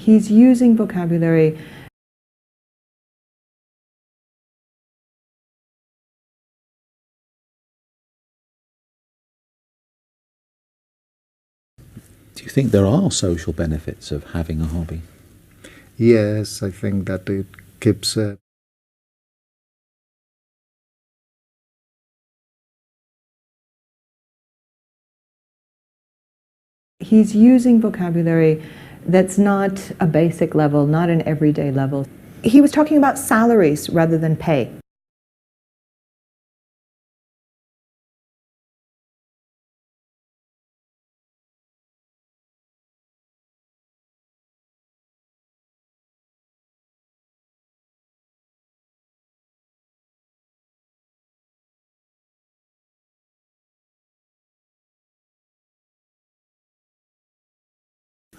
He's using vocabulary Do you think there are social benefits of having a hobby? Yes, I think that it keeps He's using vocabulary that's not a basic level, not an everyday level. He was talking about salaries rather than pay.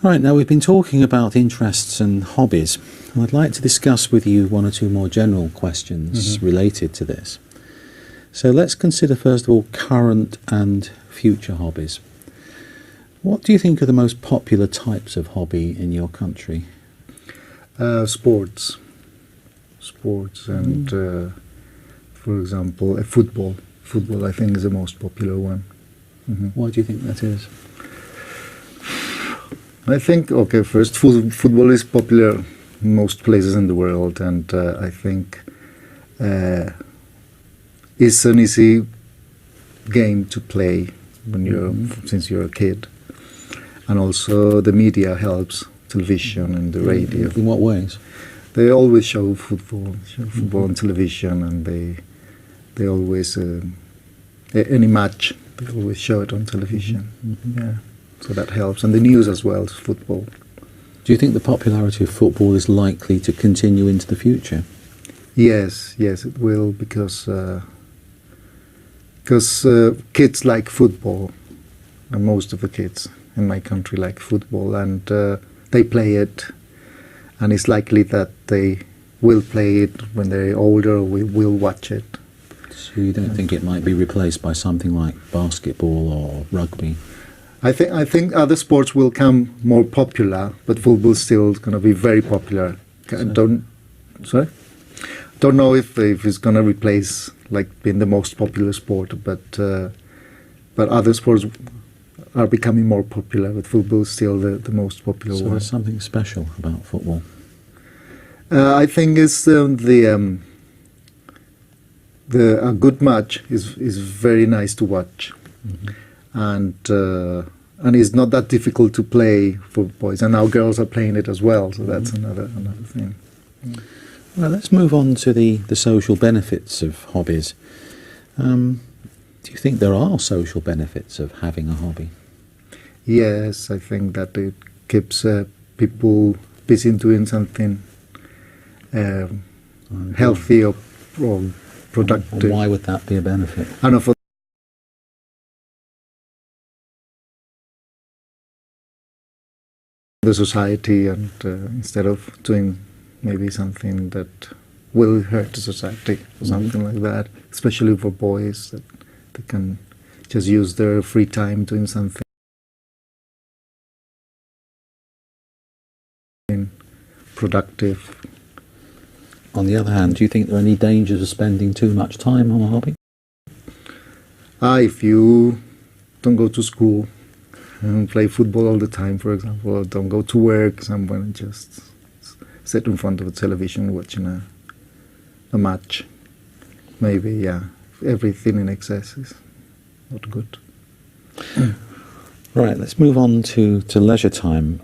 Right, now we've been talking about interests and hobbies. I'd like to discuss with you one or two more general questions related to this. So let's consider first of all current and future hobbies. What do you think are the most popular types of hobby in your country? Sports and for example football. Football I think is the most popular one. Why do you think that is? I think, okay, first, football is popular in most places in the world, and I think it's an easy game to play when since you're a kid, and also the media helps, television and the radio. In what ways? They always show football on television, and they always any match they always show it on television. Yeah. So that helps, and the news as well, football. Do you think the popularity of football is likely to continue into the future? Yes, it will, because kids like football, and most of the kids in my country like football, and they play it, and it's likely that they will play it when they're older, or we will watch it. So you don't think it might be replaced by something like basketball or rugby? I think other sports will come more popular, but football is still going to be very popular. Don't know if it's going to replace like being the most popular sport, but other sports are becoming more popular. But football is still the most popular one. So there's something special about football. I think it's a good match is very nice to watch. And it's not that difficult to play for boys, and now girls are playing it as well, so that's another thing. Well, let's move on to the social benefits of hobbies. Do you think there are social benefits of having a hobby? Yes, I think that it keeps people busy doing something healthy or productive. And why would that be a benefit? I know, for the society, and instead of doing maybe something that will hurt the society or something like that, especially for boys, that they can just use their free time doing something productive. On the other hand, do you think there are any dangers of spending too much time on a hobby? If you don't go to school and play football all the time, for example, or don't go to work somewhere and just sit in front of a television watching a match, maybe, everything in excess is not good. Right, let's move on to leisure time.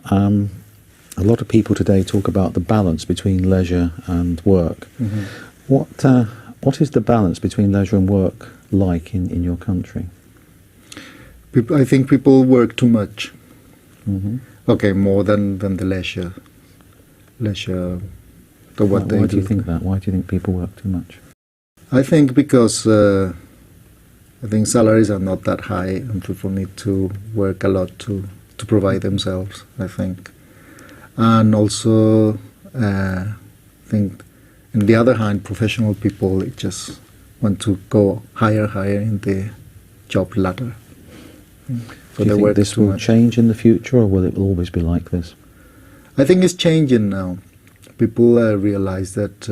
A lot of people today talk about the balance between leisure and work. What is the balance between leisure and work like in your country? I think people work too much. Okay, more than the leisure. Why do you think that? Why do you think people work too much? I think because I think salaries are not that high, and people need to work a lot to provide themselves, I think. And also, I think, on the other hand, professional people just want to go higher in the job ladder. So do you think this will change in the future, or will it always be like this? I think it's changing now. People realize that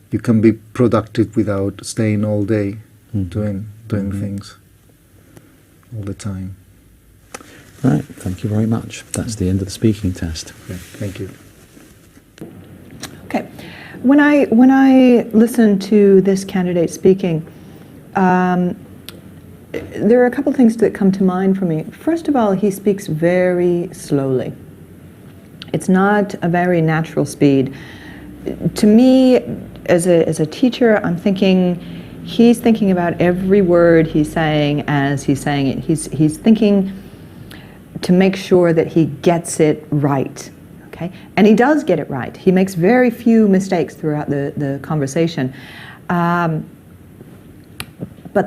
you can be productive without staying all day doing things all the time. Right, thank you very much. That's the end of the speaking test. Okay, thank you. Okay. When I listen to this candidate speaking, there are a couple things that come to mind for me. First of all, he speaks very slowly. It's not a very natural speed. To me, as a teacher, I'm thinking he's thinking about every word he's saying as he's saying it. He's thinking to make sure that he gets it right. Okay? And he does get it right. He makes very few mistakes throughout the conversation. But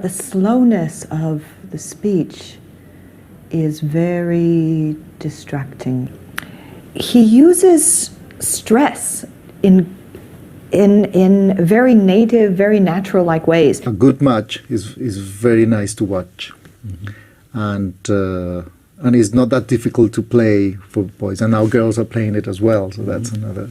the slowness of the speech is very distracting. He uses stress in very native, very natural-like ways. A good match is very nice to watch, and it's not that difficult to play for boys. And now girls are playing it as well, so that's another.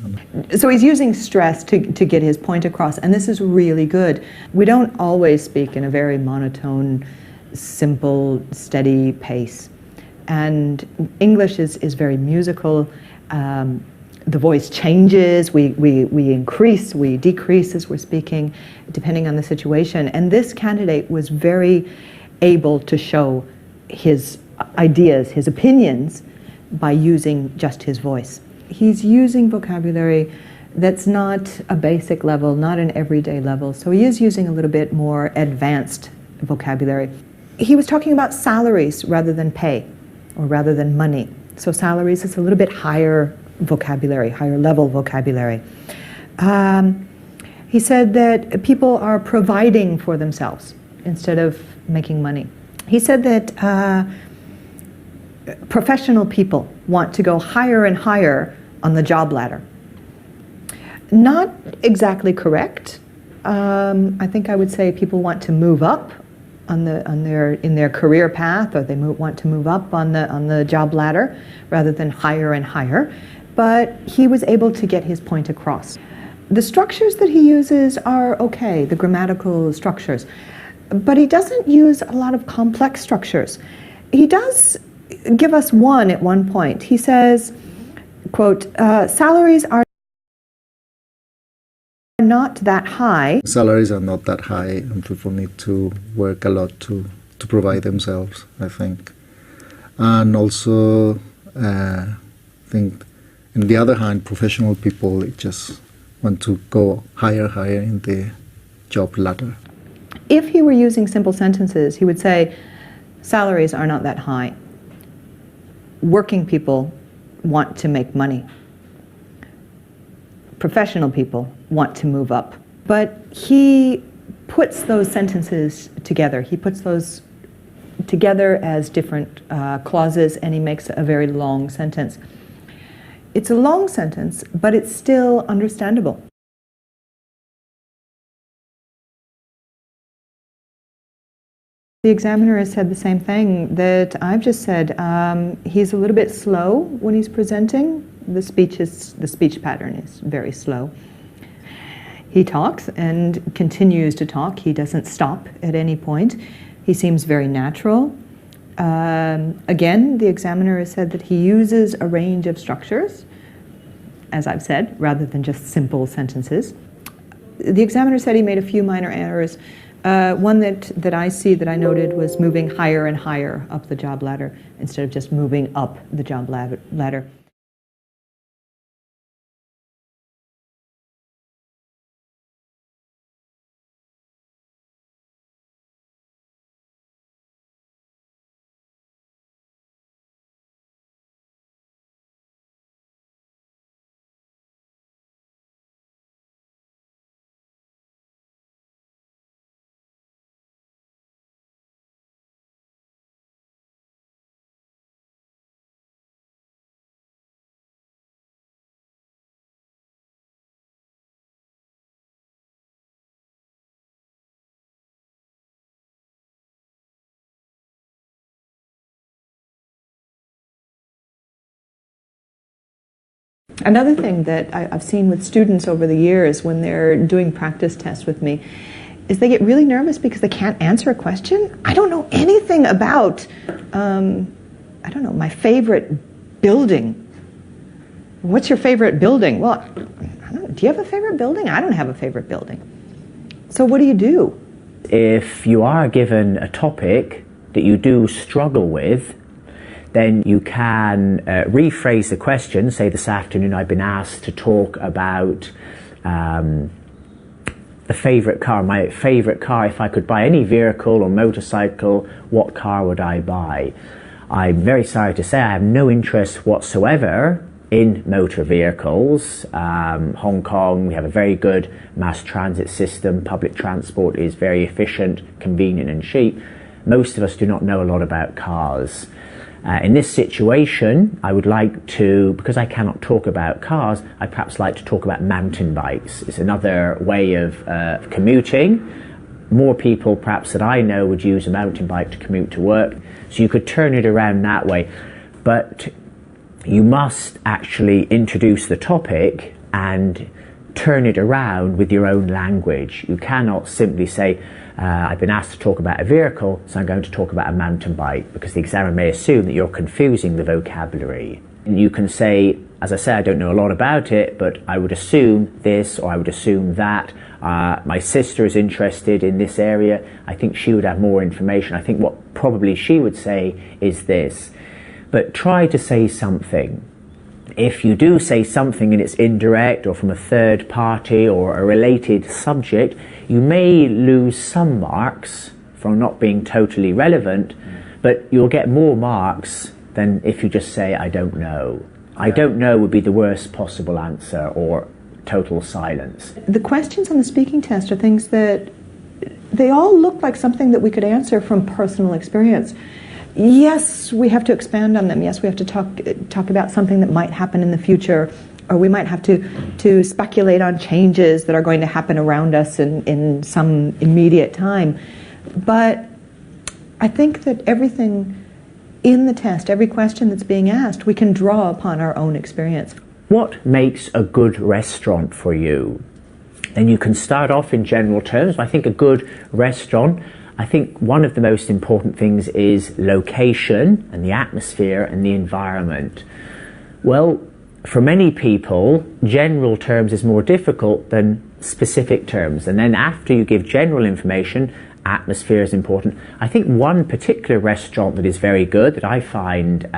So he's using stress to get his point across, and this is really good. We don't always speak in a very monotone, simple, steady pace. And English is very musical. The voice changes, we increase, we decrease as we're speaking, depending on the situation. And this candidate was very able to show his ideas, his opinions, by using just his voice. He's using vocabulary that's not a basic level, not an everyday level, so he is using a little bit more advanced vocabulary. He was talking about salaries rather than pay, or rather than money. So salaries is a little bit higher vocabulary, higher level vocabulary. He said that people are providing for themselves instead of making money. He said that professional people want to go higher and higher on the job ladder. Not exactly correct. I think I would say people want to move up in their career path, or they want to move up on the job ladder rather than higher and higher. But he was able to get his point across. The structures that he uses are okay, the grammatical structures, but he doesn't use a lot of complex structures. He does give us one at one point. He says, quote, salaries are not that high. Salaries are not that high, and people need to work a lot to provide themselves, I think. And also, I think, on the other hand, professional people just want to go higher in the job ladder. If he were using simple sentences, he would say, salaries are not that high. Working people want to make money. Professional people want to move up. But he puts those sentences together. He puts those together as different clauses, and he makes a very long sentence. It's a long sentence, but it's still understandable. The examiner has said the same thing that I've just said. He's a little bit slow when he's presenting. The speech pattern is very slow. He talks and continues to talk. He doesn't stop at any point. He seems very natural. Again, the examiner has said that he uses a range of structures, as I've said, rather than just simple sentences. The examiner said he made a few minor errors. One that I see that I noted was moving higher and higher up the job ladder instead of just moving up the job ladder. Another thing that I've seen with students over the years when they're doing practice tests with me is they get really nervous because they can't answer a question. I don't know anything about, I don't know, my favorite building. What's your favorite building? Well, I don't know, do you have a favorite building? I don't have a favorite building. So what do you do? If you are given a topic that you do struggle with, then you can rephrase the question. Say this afternoon I've been asked to talk about the favourite car. My favourite car, if I could buy any vehicle or motorcycle, what car would I buy? I'm very sorry to say I have no interest whatsoever in motor vehicles. Hong Kong, we have a very good mass transit system. Public transport is very efficient, convenient and cheap. Most of us do not know a lot about cars. In this situation, I would like to, because I cannot talk about cars, I'd perhaps like to talk about mountain bikes. It's another way of commuting. More people perhaps that I know would use a mountain bike to commute to work. So you could turn it around that way. But you must actually introduce the topic and turn it around with your own language. You cannot simply say, I've been asked to talk about a vehicle, so I'm going to talk about a mountain bike, because the examiner may assume that you're confusing the vocabulary. And you can say, as I say, I don't know a lot about it, but I would assume this, or I would assume that. My sister is interested in this area. I think she would have more information. I think what probably she would say is this. But try to say something. If you do say something and it's indirect or from a third party or a related subject, you may lose some marks from not being totally relevant, but you'll get more marks than if you just say, I don't know. I don't know would be the worst possible answer, or total silence. The questions on the speaking test are things that they all look like something that we could answer from personal experience. Yes, we have to expand on them. Yes, we have to talk about something that might happen in the future, or we might have to speculate on changes that are going to happen around us in some immediate time. But I think that everything in the test, every question that's being asked, we can draw upon our own experience. What makes a good restaurant for you? Then you can start off in general terms. I think a good restaurant, I think one of the most important things is location and the atmosphere and the environment. Well, for many people, general terms is more difficult than specific terms. And then after you give general information, atmosphere is important. I think one particular restaurant that is very good, that I find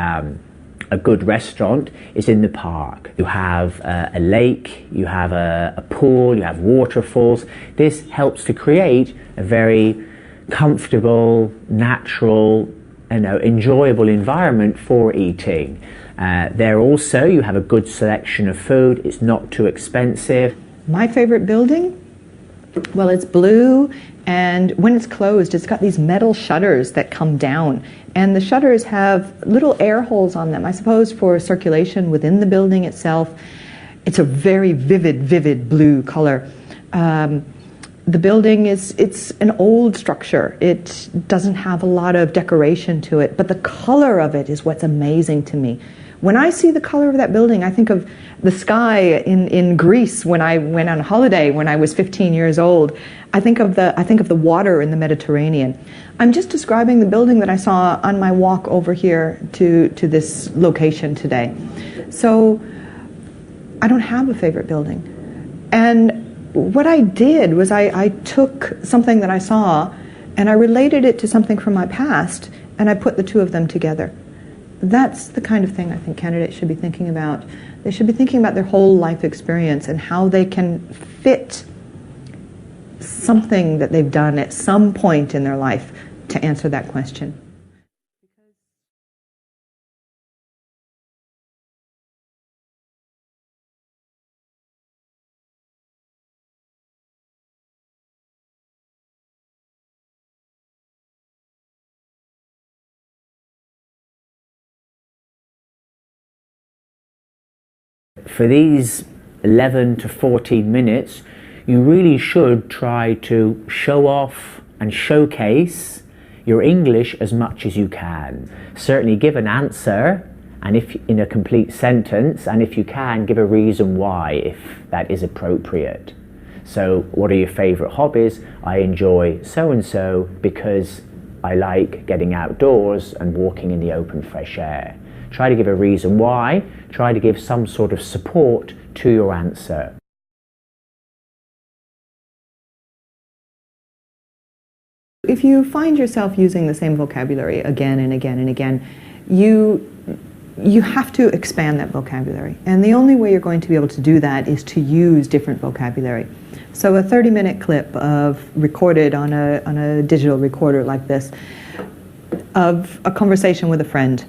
a good restaurant, is in the park. You have a lake, you have a pool, you have waterfalls. This helps to create a very comfortable, natural, enjoyable environment for eating. There also you have a good selection of food. It's not too expensive. My favorite building? Well, it's blue, and when it's closed, it's got these metal shutters that come down, and the shutters have little air holes on them, I suppose for circulation within the building itself. It's a very vivid blue color. The building it's an old structure. It doesn't have a lot of decoration to it, but the color of it is what's amazing to me. When I see the color of that building, I think of the sky in Greece when I went on holiday when I was 15 years old. I think of the water in the Mediterranean. I'm just describing the building that I saw on my walk over here to this location today. So I don't have a favorite building. And what I did was I took something that I saw and I related it to something from my past, and I put the two of them together. That's the kind of thing I think candidates should be thinking about. They should be thinking about their whole life experience and how they can fit something that they've done at some point in their life to answer that question. For these 11 to 14 minutes, you really should try to show off and showcase your English as much as you can. Certainly give an answer and if in a complete sentence, and if you can, give a reason why, if that is appropriate. So, what are your favourite hobbies? I enjoy so-and-so because I like getting outdoors and walking in the open fresh air. Try to give a reason why, try to give some sort of support to your answer. If you find yourself using the same vocabulary again and again and again, you have to expand that vocabulary. And the only way you're going to be able to do that is to use different vocabulary. So a 30-minute clip recorded on a digital recorder like this of a conversation with a friend.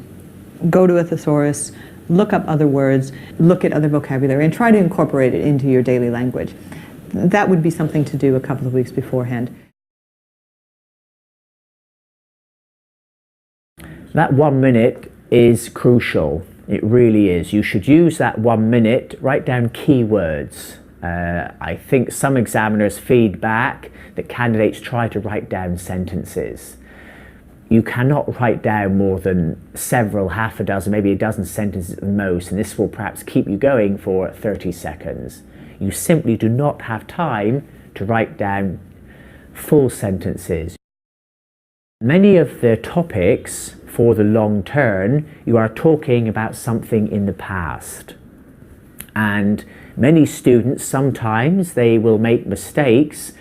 Go to a thesaurus, look up other words, look at other vocabulary, and try to incorporate it into your daily language. That would be something to do a couple of weeks beforehand. That 1 minute is crucial. It really is. You should use that 1 minute, write down keywords. I think some examiners feedback that candidates try to write down sentences. You cannot write down more than several, half a dozen, maybe a dozen sentences at the most, and this will perhaps keep you going for 30 seconds. You simply do not have time to write down full sentences. Many of the topics for the long term, you are talking about something in the past. And many students, sometimes they will make mistakes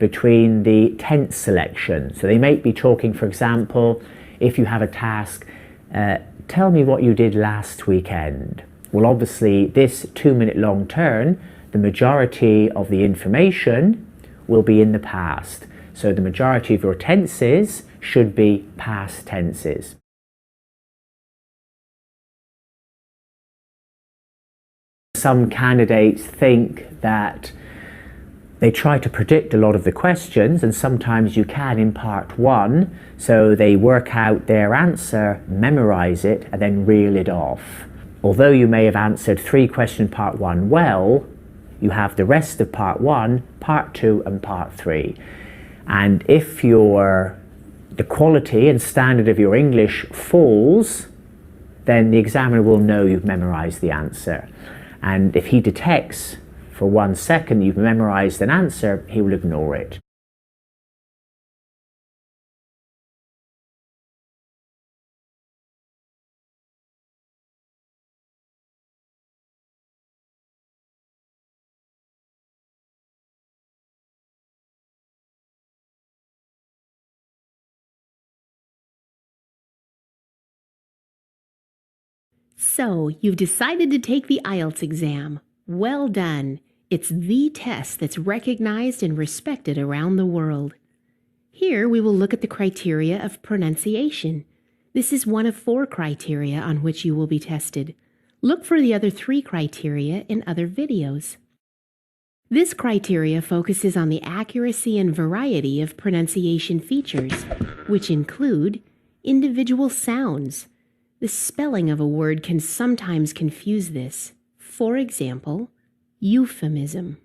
between the tense selection. So they might be talking, for example, if you have a task, tell me what you did last weekend. Well, obviously, this 2-minute long turn, the majority of the information will be in the past. So the majority of your tenses should be past tenses. Some candidates think that they try to predict a lot of the questions, and sometimes you can in part 1, so they work out their answer, memorize it, and then reel it off. Although you may have answered 3 questions in part 1 well, you have the rest of part 1, part 2, and part 3. And if the quality and standard of your English falls, then the examiner will know you've memorized the answer. And if he detects for 1 second you've memorized an answer, he will ignore it. So, you've decided to take the IELTS exam. Well done. It's the test that's recognized and respected around the world. Here we will look at the criteria of pronunciation. This is one of 4 criteria on which you will be tested. Look for the other 3 criteria in other videos. This criteria focuses on the accuracy and variety of pronunciation features, which include individual sounds. The spelling of a word can sometimes confuse this. For example, euphemism.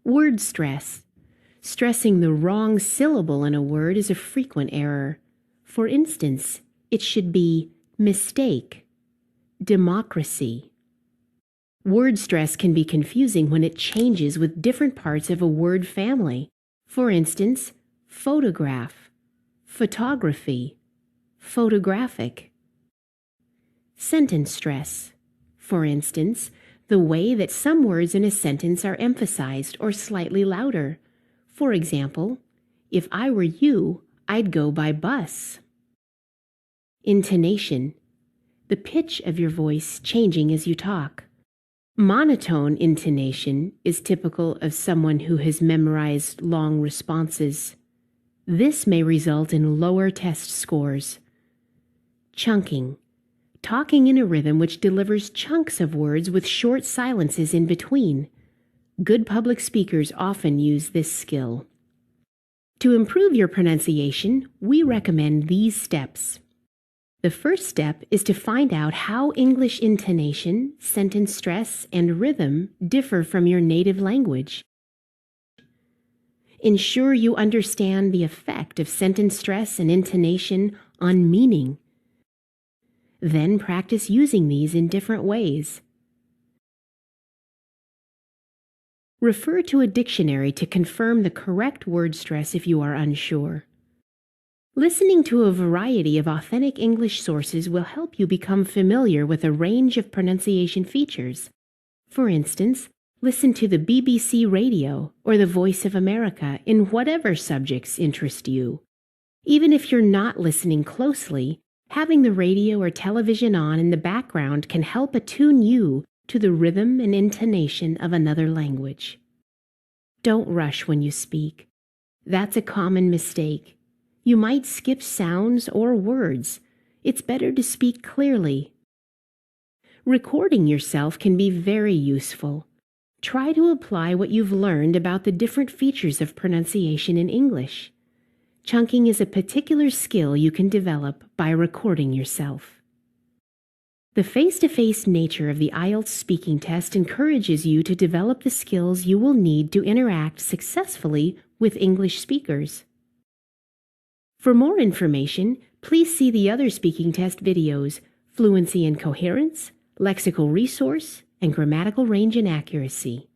Word stress. Stressing the wrong syllable in a word is a frequent error. For instance, it should be mistake, democracy. Word stress can be confusing when it changes with different parts of a word family. For instance, photograph, photography, photographic. Sentence stress. For instance, the way that some words in a sentence are emphasized or slightly louder. For example, if I were you, I'd go by bus. Intonation. The pitch of your voice changing as you talk. Monotone intonation is typical of someone who has memorized long responses. This may result in lower test scores. Chunking. Talking in a rhythm which delivers chunks of words with short silences in between. Good public speakers often use this skill. To improve your pronunciation, we recommend these steps. The first step is to find out how English intonation, sentence stress, and rhythm differ from your native language. Ensure you understand the effect of sentence stress and intonation on meaning. Then practice using these in different ways. Refer to a dictionary to confirm the correct word stress if you are unsure. Listening to a variety of authentic English sources will help you become familiar with a range of pronunciation features. For instance, listen to the BBC Radio or the Voice of America in whatever subjects interest you. Even if you're not listening closely, having the radio or television on in the background can help attune you to the rhythm and intonation of another language. Don't rush when you speak. That's a common mistake. You might skip sounds or words. It's better to speak clearly. Recording yourself can be very useful. Try to apply what you've learned about the different features of pronunciation in English. Chunking is a particular skill you can develop by recording yourself. The face-to-face nature of the IELTS speaking test encourages you to develop the skills you will need to interact successfully with English speakers. For more information, please see the other speaking test videos, Fluency and Coherence, Lexical Resource, and Grammatical Range and Accuracy.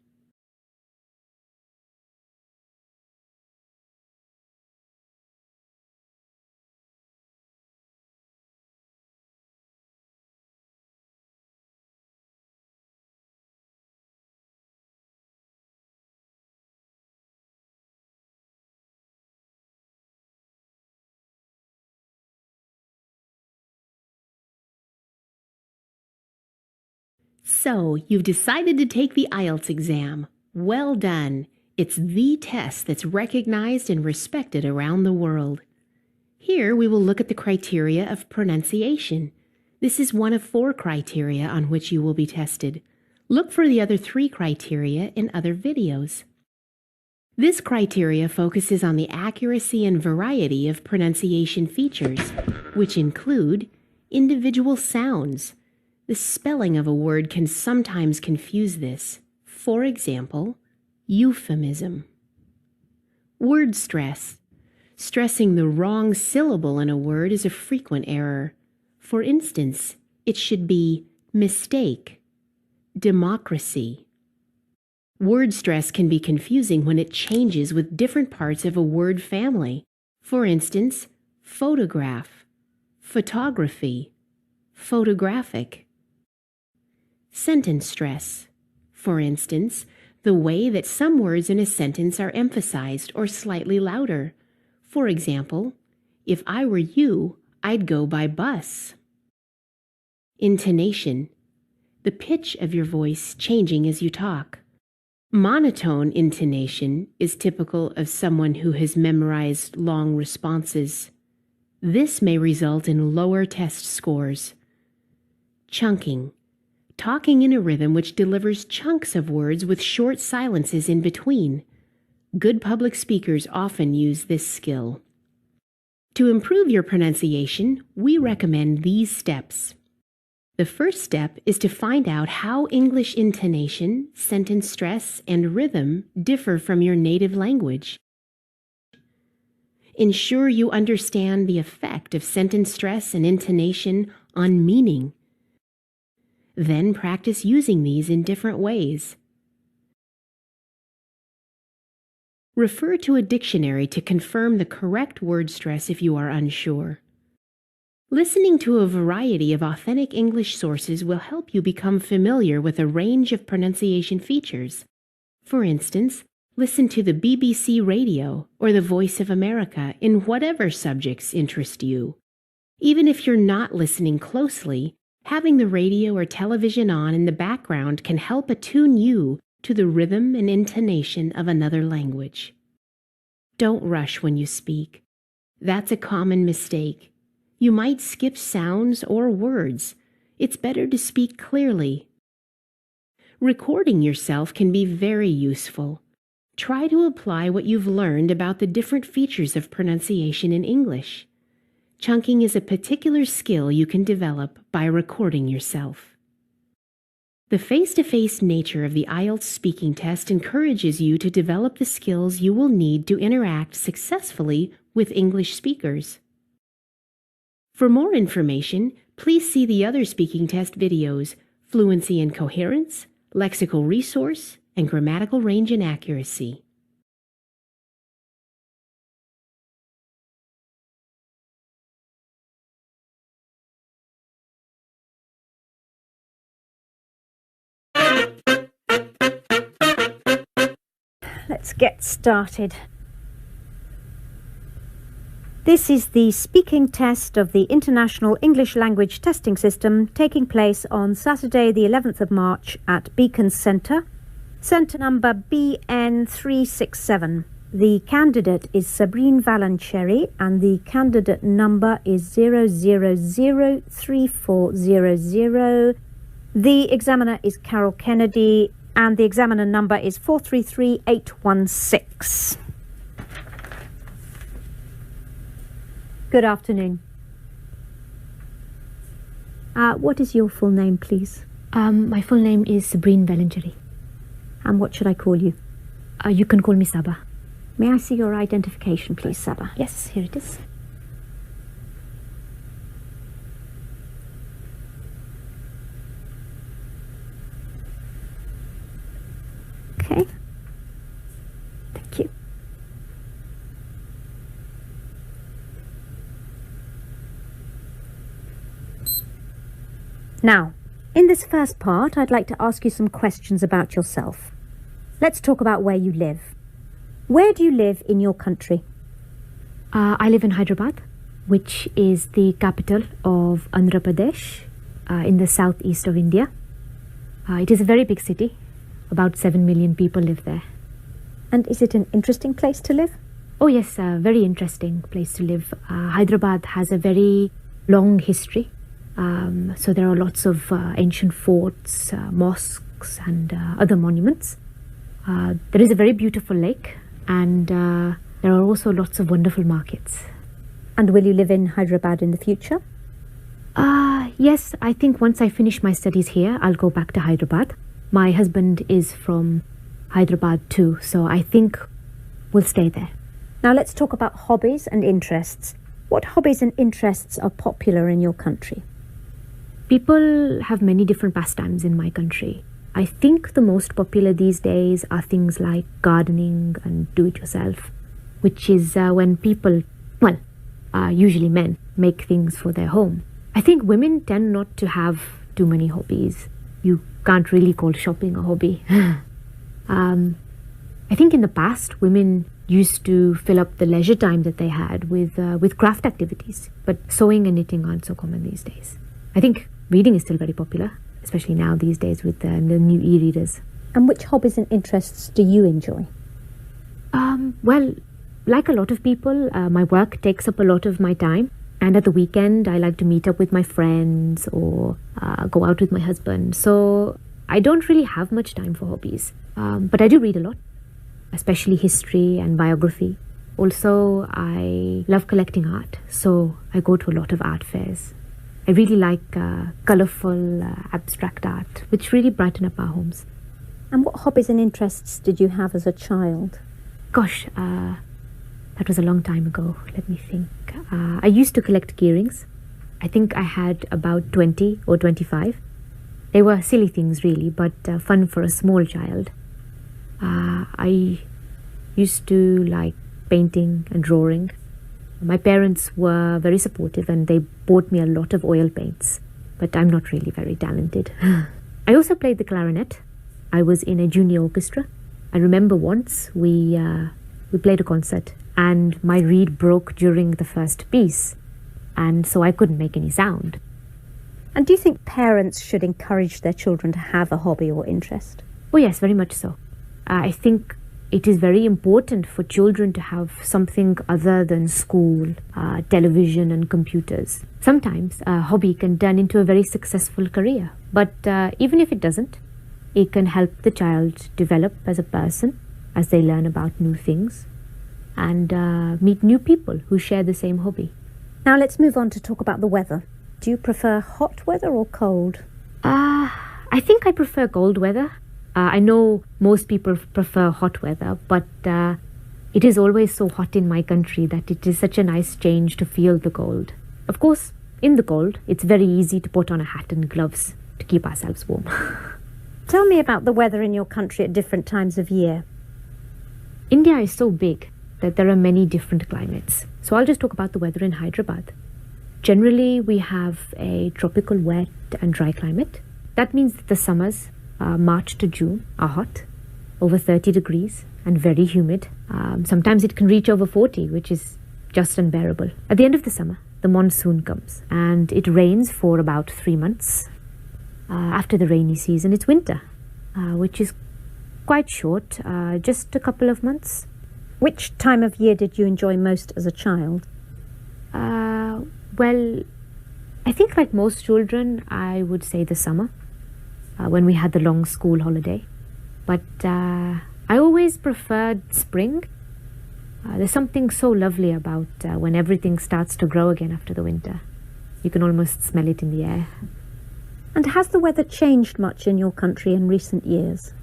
So, you've decided to take the IELTS exam. Well done! It's the test that's recognized and respected around the world. Here we will look at the criteria of pronunciation. This is one of 4 criteria on which you will be tested. Look for the other 3 criteria in other videos. This criteria focuses on the accuracy and variety of pronunciation features, which include individual sounds. The spelling of a word can sometimes confuse this. For example, euphemism. Word stress. Stressing the wrong syllable in a word is a frequent error. For instance, it should be mistake, democracy. Word stress can be confusing when it changes with different parts of a word family. For instance, photograph, photography, photographic. Sentence stress. For instance, the way that some words in a sentence are emphasized or slightly louder. For example, if I were you, I'd go by bus. Intonation. The pitch of your voice changing as you talk. Monotone intonation is typical of someone who has memorized long responses. This may result in lower test scores. Chunking. Talking in a rhythm which delivers chunks of words with short silences in between. Good public speakers often use this skill. To improve your pronunciation, we recommend these steps. The first step is to find out how English intonation, sentence stress, and rhythm differ from your native language. Ensure you understand the effect of sentence stress and intonation on meaning. Then practice using these in different ways. Refer to a dictionary to confirm the correct word stress if you are unsure. Listening to a variety of authentic English sources will help you become familiar with a range of pronunciation features. For instance, listen to the BBC Radio or the Voice of America in whatever subjects interest you. Even if you're not listening closely, having the radio or television on in the background can help attune you to the rhythm and intonation of another language. Don't rush when you speak. That's a common mistake. You might skip sounds or words. It's better to speak clearly. Recording yourself can be very useful. Try to apply what you've learned about the different features of pronunciation in English. Chunking is a particular skill you can develop by recording yourself. The face-to-face nature of the IELTS speaking test encourages you to develop the skills you will need to interact successfully with English speakers. For more information, please see the other speaking test videos, Fluency and Coherence, Lexical Resource, and Grammatical Range and Accuracy. Let's get started. This is the speaking test of the International English Language Testing System taking place on Saturday the 11th of March at Beacon Centre, centre number BN367. The candidate is Sabrine Valancheri and the candidate number is 0003400. The examiner is Carol Kennedy and the examiner number is 433816. Good afternoon. What is your full name, please? My full name is Sabrine Valancheri. And what should I call you? You can call me Saba. May I see your identification, please, Saba? Yes, here it is. Okay. Thank you. Now, in this first part, I'd like to ask you some questions about yourself. Let's talk about where you live. Where do you live in your country? I live in Hyderabad, which is the capital of Andhra Pradesh, in the southeast of India. It is a very big city. About 7 million people live there. And is it an interesting place to live? Oh yes, a very interesting place to live. Hyderabad has a very long history. So there are lots of ancient forts, mosques and other monuments. There is a very beautiful lake and there are also lots of wonderful markets. And will you live in Hyderabad in the future? Yes, I think once I finish my studies here, I'll go back to Hyderabad. My husband is from Hyderabad too, so I think we'll stay there. Now let's talk about hobbies and interests. What hobbies and interests are popular in your country? People have many different pastimes in my country. I think the most popular these days are things like gardening and do-it-yourself, which is when people, usually men, make things for their home. I think women tend not to have too many hobbies. You can't really call shopping a hobby. I think in the past, women used to fill up the leisure time that they had with craft activities, but sewing and knitting aren't so common these days. I think reading is still very popular, especially now these days with the new e-readers. And which hobbies and interests do you enjoy? Well, like a lot of people, my work takes up a lot of my time. And at the weekend, I like to meet up with my friends or go out with my husband. So I don't really have much time for hobbies. But I do read a lot, especially history and biography. Also, I love collecting art. So I go to a lot of art fairs. I really like colourful, abstract art, which really brighten up our homes. And what hobbies and interests did you have as a child? Gosh, that was a long time ago. Let me think. I used to collect keyrings. I think I had about 20 or 25. They were silly things really, but fun for a small child. I used to like painting and drawing. My parents were very supportive and they bought me a lot of oil paints, but I'm not really very talented. I also played the clarinet. I was in a junior orchestra. I remember once we played a concert and my reed broke during the first piece, and so I couldn't make any sound. And do you think parents should encourage their children to have a hobby or interest? Oh yes, very much so. I think it is very important for children to have something other than school, television and computers. Sometimes a hobby can turn into a very successful career, but even if it doesn't, it can help the child develop as a person as they learn about new things and meet new people who share the same hobby. Now let's move on to talk about the weather. Do you prefer hot weather or cold? I think I prefer cold weather. I know most people prefer hot weather, but it is always so hot in my country that it is such a nice change to feel the cold. Of course, in the cold, it's very easy to put on a hat and gloves to keep ourselves warm. Tell me about the weather in your country at different times of year. India is so big that there are many different climates. So I'll just talk about the weather in Hyderabad. Generally, we have a tropical wet and dry climate. That means that the summers, March to June, are hot, over 30 degrees, and very humid. Sometimes it can reach over 40, which is just unbearable. At the end of the summer, the monsoon comes, and it rains for about 3 months. After the rainy season, it's winter, which is quite short, just a couple of months. Which time of year did you enjoy most as a child? Well, I think like most children, I would say the summer, when we had the long school holiday. But I always preferred spring. There's something so lovely about when everything starts to grow again after the winter. You can almost smell it in the air. And has the weather changed much in your country in recent years?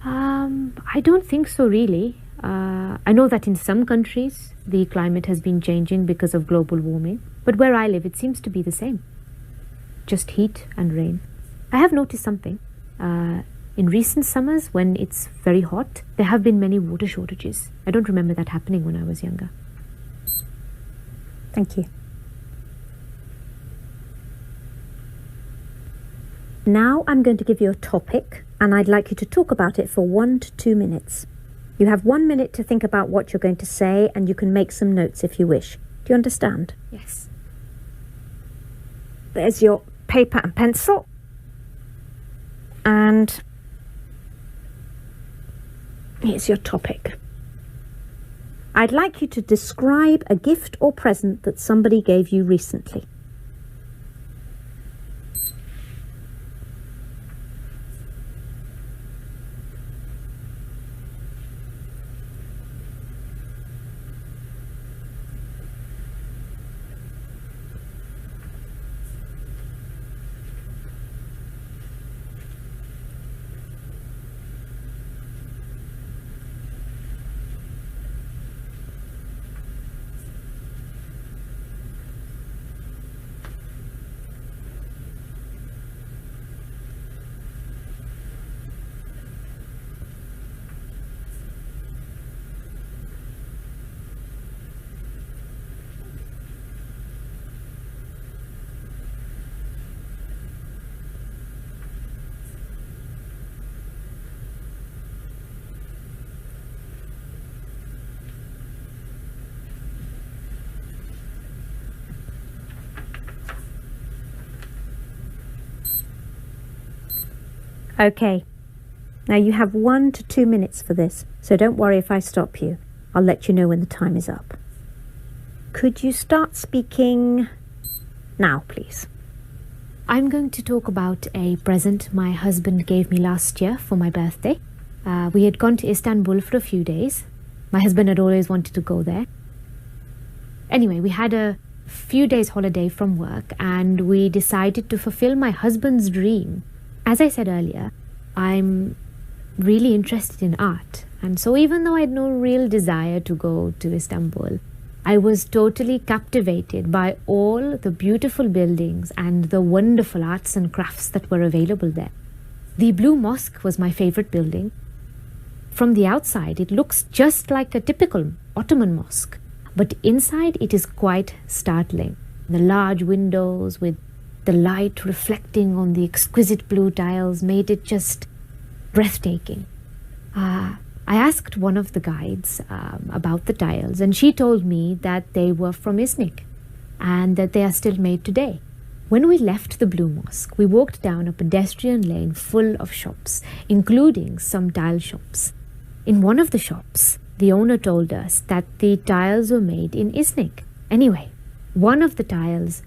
I don't think so, really. I know that in some countries the climate has been changing because of global warming, but where I live it seems to be the same. Just heat and rain. I have noticed something. In recent summers, when it's very hot, there have been many water shortages. I don't remember that happening when I was younger. Thank you. Now I'm going to give you a topic, and I'd like you to talk about it for 1 to 2 minutes. You have 1 minute to think about what you're going to say, and you can make some notes if you wish. Do you understand? Yes. There's your paper and pencil. And here's your topic. I'd like you to describe a gift or present that somebody gave you recently. Okay. Now you have 1 to 2 minutes for this, so don't worry if I stop you. I'll let you know when the time is up. Could you start speaking now, please? I'm going to talk about a present my husband gave me last year for my birthday. We had gone to Istanbul for a few days. My husband had always wanted to go there. Anyway, we had a few days holiday from work and we decided to fulfill my husband's dream. As I said earlier, I'm really interested in art, and so even though I had no real desire to go to Istanbul, I was totally captivated by all the beautiful buildings and the wonderful arts and crafts that were available there. The Blue Mosque was my favorite building. From the outside, it looks just like a typical Ottoman mosque, but inside it is quite startling. The large windows with the light reflecting on the exquisite blue tiles made it just breathtaking. I asked one of the guides about the tiles, and she told me that they were from Iznik and that they are still made today. When we left the Blue Mosque, we walked down a pedestrian lane full of shops, including some tile shops. In one of the shops, the owner told us that the tiles were made in Iznik. Anyway, one of the tiles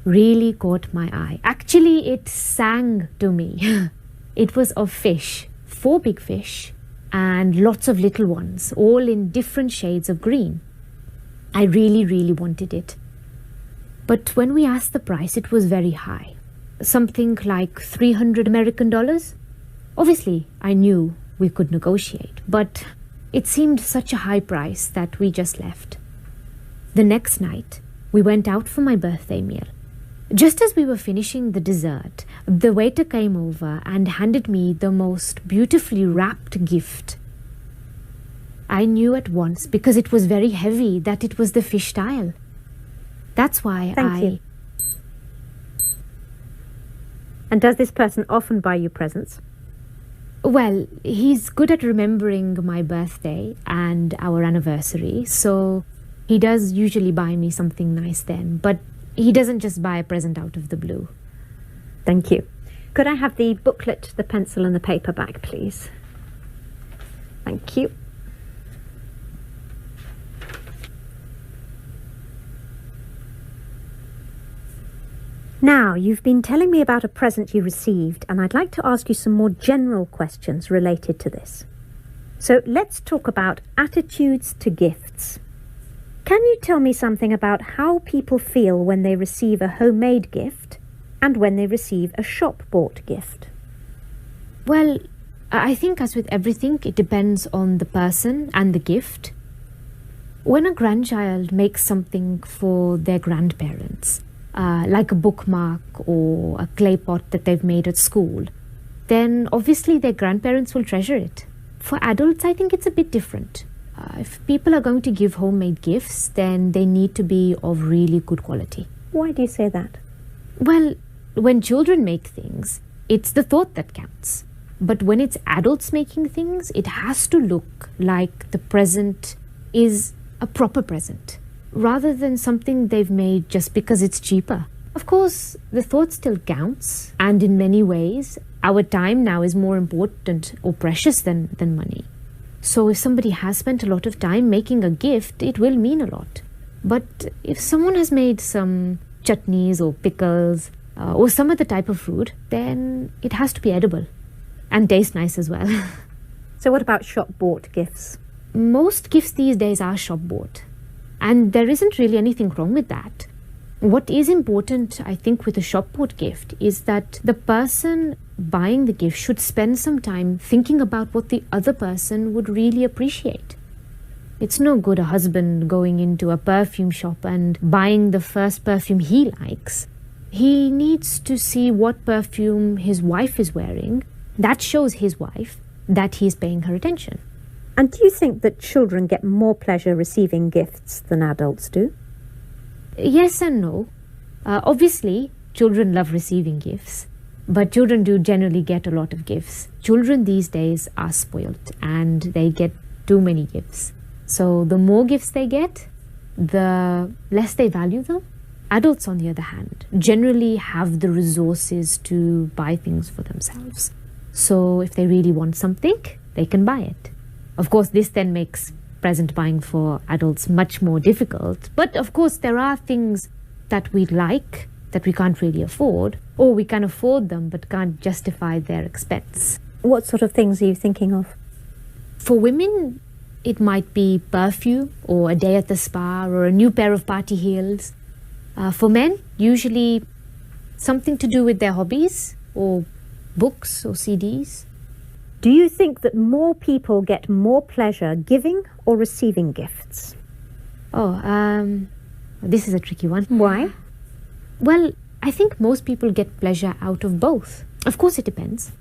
really caught my eye. Actually, it sang to me. It was of fish, 4 big fish, and lots of little ones, all in different shades of green. I really wanted it. But when we asked the price, it was very high. Something like $300 Obviously, I knew we could negotiate, but it seemed such a high price that we just left. The next night, we went out for my birthday meal. Just as we were finishing the dessert, the waiter came over and handed me the most beautifully wrapped gift. I knew at once, because it was very heavy, that it was the fish tile. That's why Thank you. And does this person often buy you presents? Well, he's good at remembering my birthday and our anniversary, so he does usually buy me something nice then, but he doesn't just buy a present out of the blue. Thank you. Could I have the booklet, the pencil and the paper back, please? Thank you. Now, you've been telling me about a present you received, and I'd like to ask you some more general questions related to this. So let's talk about attitudes to gifts. Can you tell me something about how people feel when they receive a homemade gift and when they receive a shop-bought gift? Well, I think as with everything, it depends on the person and the gift. When a grandchild makes something for their grandparents, like a bookmark or a clay pot that they've made at school, then obviously their grandparents will treasure it. For adults, I think it's a bit different. If people are going to give homemade gifts, then they need to be of really good quality. Why do you say that? Well, when children make things, it's the thought that counts. But when it's adults making things, it has to look like the present is a proper present, rather than something they've made just because it's cheaper. Of course, the thought still counts, and in many ways, our time now is more important or precious than money. So if somebody has spent a lot of time making a gift, it will mean a lot. But if someone has made some chutneys or pickles or some other type of food, then it has to be edible and taste nice as well. So what about shop-bought gifts? Most gifts these days are shop-bought, and there isn't really anything wrong with that. What is important, I think, with a shop-bought gift is that the person buying the gift should spend some time thinking about what the other person would really appreciate. It's no good a husband going into a perfume shop and buying the first perfume he likes. He needs to see what perfume his wife is wearing. That shows his wife that he's paying her attention. And do you think that children get more pleasure receiving gifts than adults do? Yes and no. Obviously, children love receiving gifts, but children do generally get a lot of gifts. Children these days are spoiled and they get too many gifts. So the more gifts they get, the less they value them. Adults, on the other hand, generally have the resources to buy things for themselves. So if they really want something, they can buy it. Of course, this then makes present buying for adults much more difficult. But of course, there are things that we like that we can't really afford, or we can afford them but can't justify their expense. What sort of things are you thinking of? For women, it might be perfume or a day at the spa or a new pair of party heels. For men, usually something to do with their hobbies or books or CDs. Do you think that more people get more pleasure giving or receiving gifts? This is a tricky one. Why? Well, I think most people get pleasure out of both. Of course, it depends.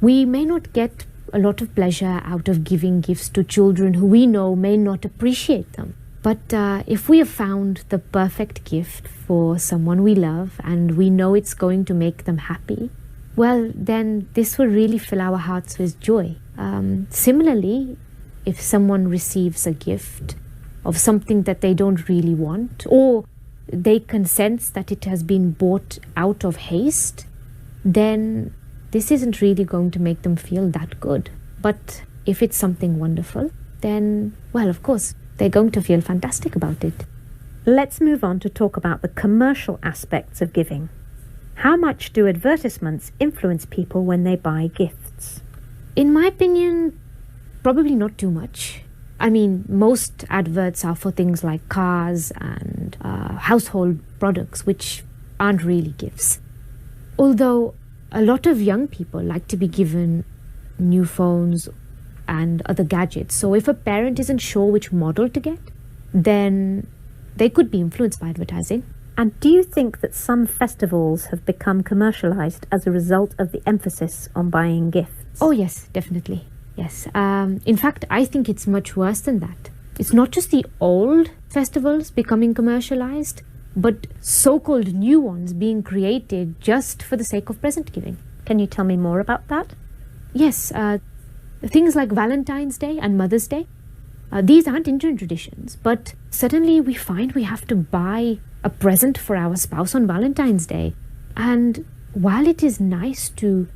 We may not get a lot of pleasure out of giving gifts to children who we know may not appreciate them. But if we have found the perfect gift for someone we love and we know it's going to make them happy, well, then this will really fill our hearts with joy. Similarly, if someone receives a gift of something that they don't really want, or they can sense that it has been bought out of haste, then this isn't really going to make them feel that good. But if it's something wonderful, then, well, of course, they're going to feel fantastic about it. Let's move on to talk about the commercial aspects of giving. How much do advertisements influence people when they buy gifts? In my opinion, probably not too much. I mean, most adverts are for things like cars and household products, which aren't really gifts. Although a lot of young people like to be given new phones and other gadgets. So if a parent isn't sure which model to get, then they could be influenced by advertising. And do you think that some festivals have become commercialized as a result of the emphasis on buying gifts? Oh, yes, definitely. Yes. In fact, I think it's much worse than that. It's not just the old festivals becoming commercialized, but so-called new ones being created just for the sake of present giving. Can you tell me more about that? Yes, things like Valentine's Day and Mother's Day. These aren't Indian traditions, but suddenly we find we have to buy a present for our spouse on Valentine's Day. And while it is nice to